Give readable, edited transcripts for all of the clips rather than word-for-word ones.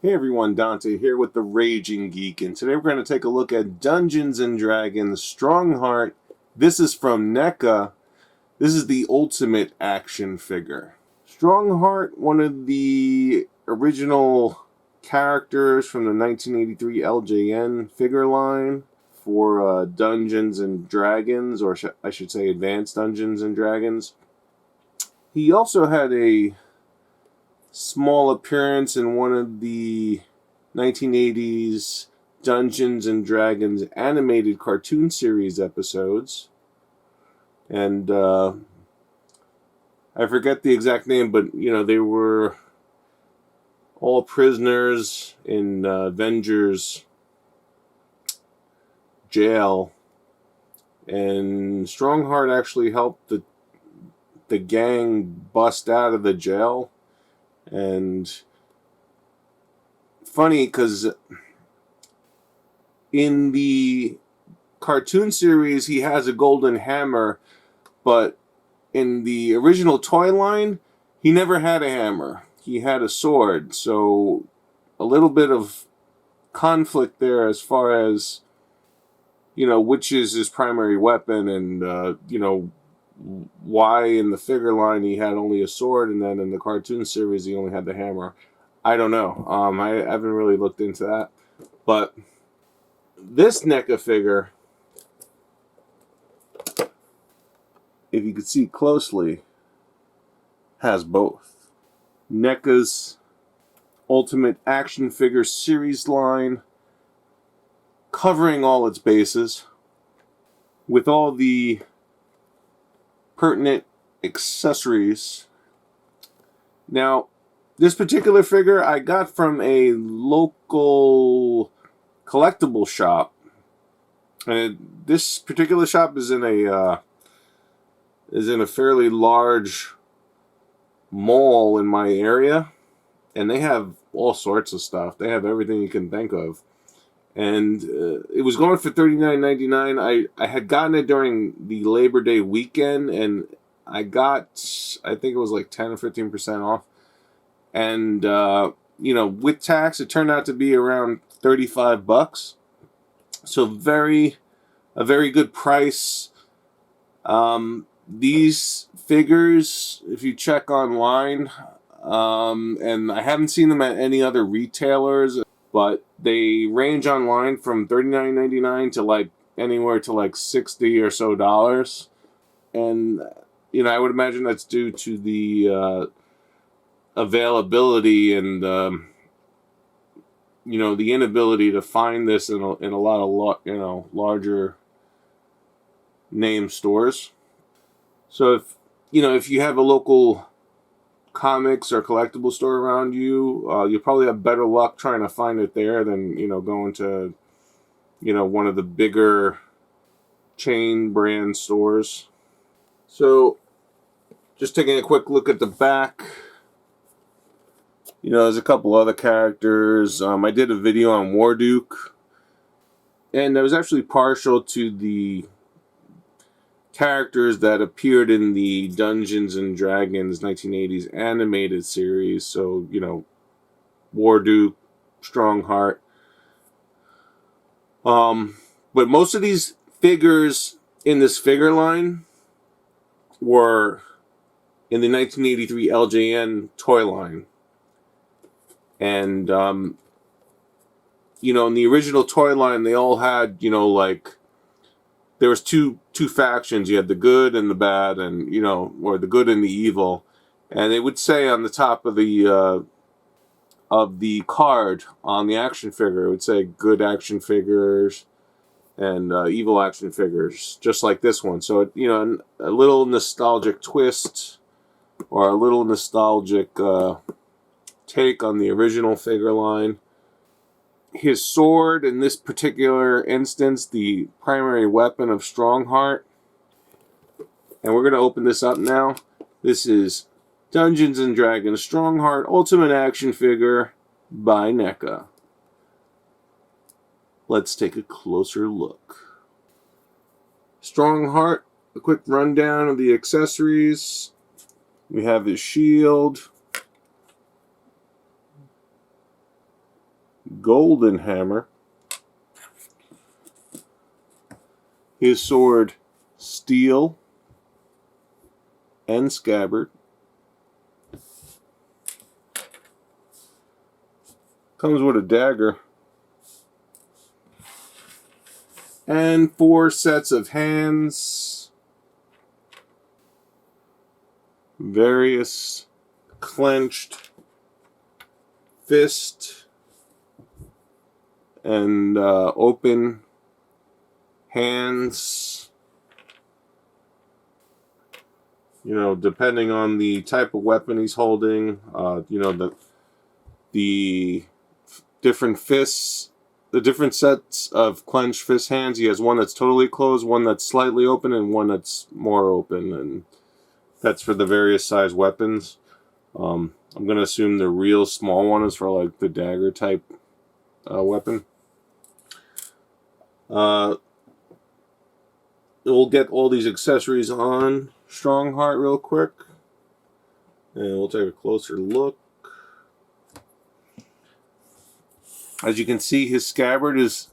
Hey everyone, Dante here with the Raging Geek, and today we're going to take a look at Dungeons & Dragons Strongheart. This is from NECA. This is the ultimate action figure. Strongheart, one of the original characters from the 1983 LJN figure line for Dungeons & Dragons, or I should say Advanced Dungeons & Dragons. He also had a small appearance in one of the 1980s Dungeons and Dragons animated cartoon series episodes. And I forget the exact name, but they were all prisoners in Avengers jail, and Strongheart actually helped the gang bust out of the jail. And funny, because in the cartoon series he has a golden hammer, but in the original toy line he never had a hammer. He had a sword, so a little bit of conflict there as far as which is his primary weapon, and why in the figure line he had only a sword, and then in the cartoon series he only had the hammer. I don't know. I haven't really looked into that. But this NECA figure, if you could see closely, has both. NECA's Ultimate Action Figure series line, covering all its bases, with all the pertinent accessories. Now, this particular figure I got from a local collectible shop, and this particular shop is in a fairly large mall in my area, and they have all sorts of stuff. They have everything you can think of. And it was going for $39.99. I had gotten it during the Labor Day weekend, and I got, I think it was like 10 or 15% off. And, with tax, it turned out to be around $35. So a very good price. These figures, if you check online, and I haven't seen them at any other retailers, but they range online from $39.99 to anywhere to $60 or so dollars. And I would imagine that's due to the availability and the inability to find this in a lot of larger name stores. So if you have a local comics or collectible store around you, you'll probably have better luck trying to find it there than going to one of the bigger chain brand stores. So just taking a quick look at the back, there's a couple other characters. I did a video on Warduke, and I was actually partial to the characters that appeared in the Dungeons and Dragons 1980s animated series. So, Warduke, Strongheart. But most of these figures in this figure line were in the 1983 LJN toy line. And, in the original toy line, they all had, there was two factions. You had the good and the bad, and or the good and the evil. And they would say on the top of the card on the action figure, it would say good action figures and evil action figures, just like this one. So a little nostalgic twist, or a little nostalgic take on the original figure line. His sword, in this particular instance, the primary weapon of Strongheart. And we're going to open this up now. This is Dungeons & Dragons Strongheart Ultimate Action Figure by NECA. Let's take a closer look. Strongheart, a quick rundown of the accessories. We have his shield, golden hammer. His sword, steel and scabbard. Comes with a dagger. And 4 sets of hands. Various clenched fist and open hands. You know, depending on the type of weapon he's holding, you know, the different fists, the different sets of clenched fist hands. He has one that's totally closed, one that's slightly open, and one that's more open, and that's for the various size weapons. I'm going to assume the real small one is for like the dagger type weapon. We'll get all these accessories on Strongheart real quick, and we'll take a closer look. As you can see, his scabbard is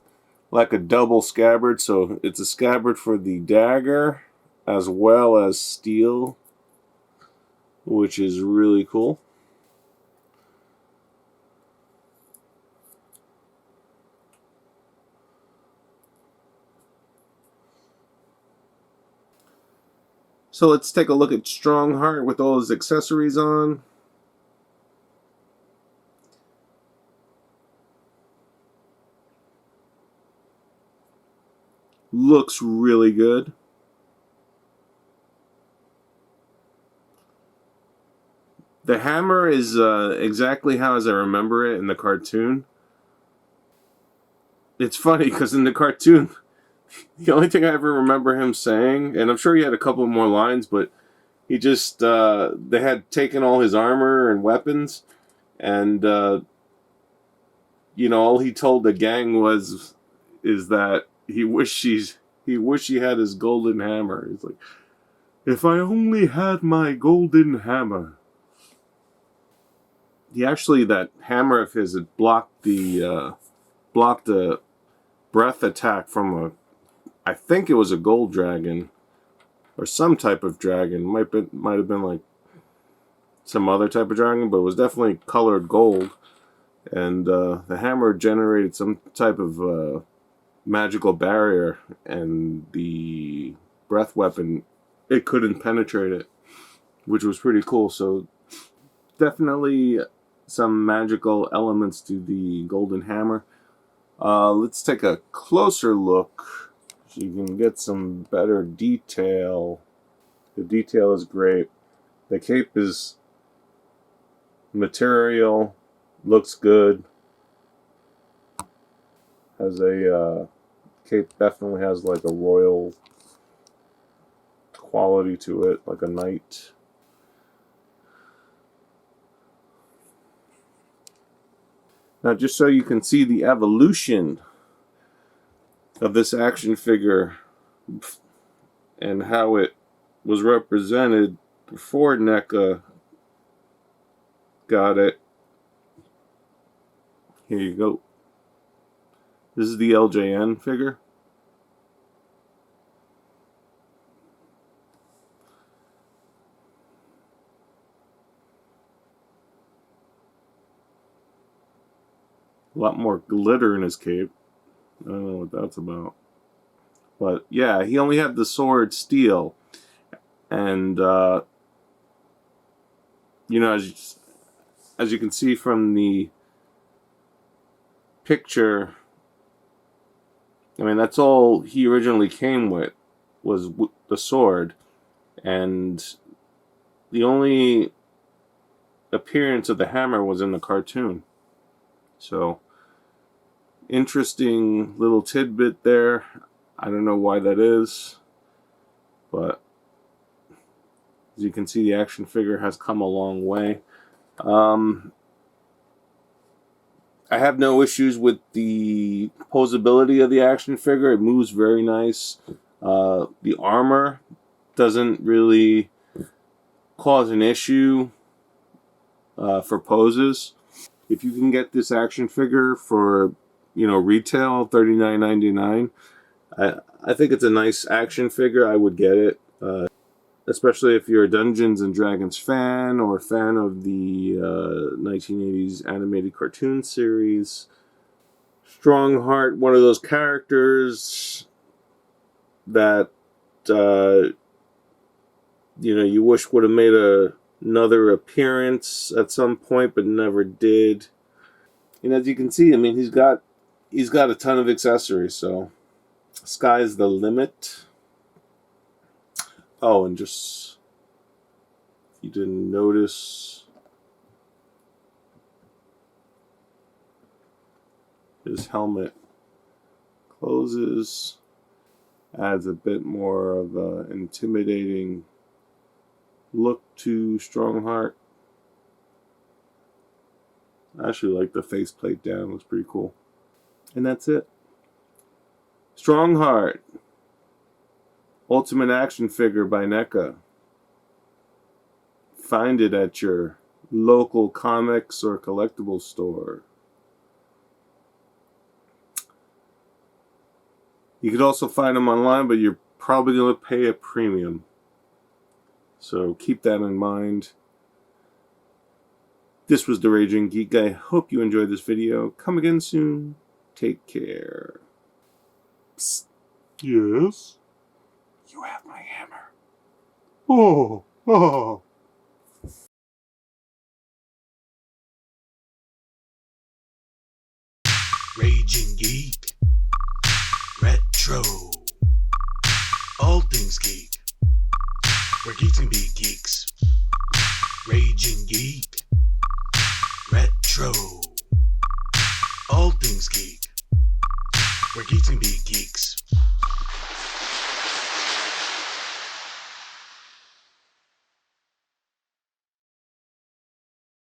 like a double scabbard, so it's a scabbard for the dagger as well as steel, which is really cool. So let's take a look at Strongheart with all his accessories on. Looks really good. The hammer is exactly how as I remember it in the cartoon. It's funny because in the cartoon, the only thing I ever remember him saying, and I'm sure he had a couple more lines, but he just, they had taken all his armor and weapons, and, you know, all he told the gang is that he wished he had his golden hammer. He's like, if I only had my golden hammer. He actually, that hammer of his had blocked a breath attack from I think it was a gold dragon or some type of dragon. Might have been like some other type of dragon, but it was definitely colored gold. And the hammer generated some type of magical barrier, and the breath weapon, it couldn't penetrate it, which was pretty cool. So definitely some magical elements to the golden hammer. Let's take a closer look so you can get some better detail. The detail is great. The cape is material, looks good. Has a cape definitely has like a royal quality to it, like a knight. Now, just so you can see the evolution of this action figure and how it was represented before NECA got it. Here you go. This is the LJN figure. A lot more glitter in his cape. I don't know what that's about. But yeah, he only had the sword steel. And, you know, as you can see from the picture, I mean, that's all he originally came with, was the sword. And the only appearance of the hammer was in the cartoon. So, interesting little tidbit there. I don't know why that is, but as you can see, the action figure has come a long way. I have no issues with the posability of the action figure. It moves very nice. The armor doesn't really cause an issue for poses. If you can get this action figure for, retail, $39.99, I think it's a nice action figure. I would get it, especially if you're a Dungeons and Dragons fan or a fan of the 1980s animated cartoon series. Strongheart, one of those characters that you wish would have made another appearance at some point, but never did. And as you can see, I mean, he's got a ton of accessories, so sky's the limit. Oh, and just if you didn't notice, his helmet closes, adds a bit more of an intimidating look to Strongheart. I actually like the faceplate down, looks pretty cool. And that's it. Strongheart, Ultimate Action Figure by NECA. Find it at your local comics or collectibles store. You could also find them online, but you're probably going to pay a premium. So keep that in mind. This was the Raging Geek Guy. Hope you enjoyed this video. Come again soon. Take care. Psst. Yes? You have my hammer. Oh. Raging Geek. Retro. All things geek. Where geeks can be geeks. Raging Geek. Retro. All things geek. Where geeks can be geeks.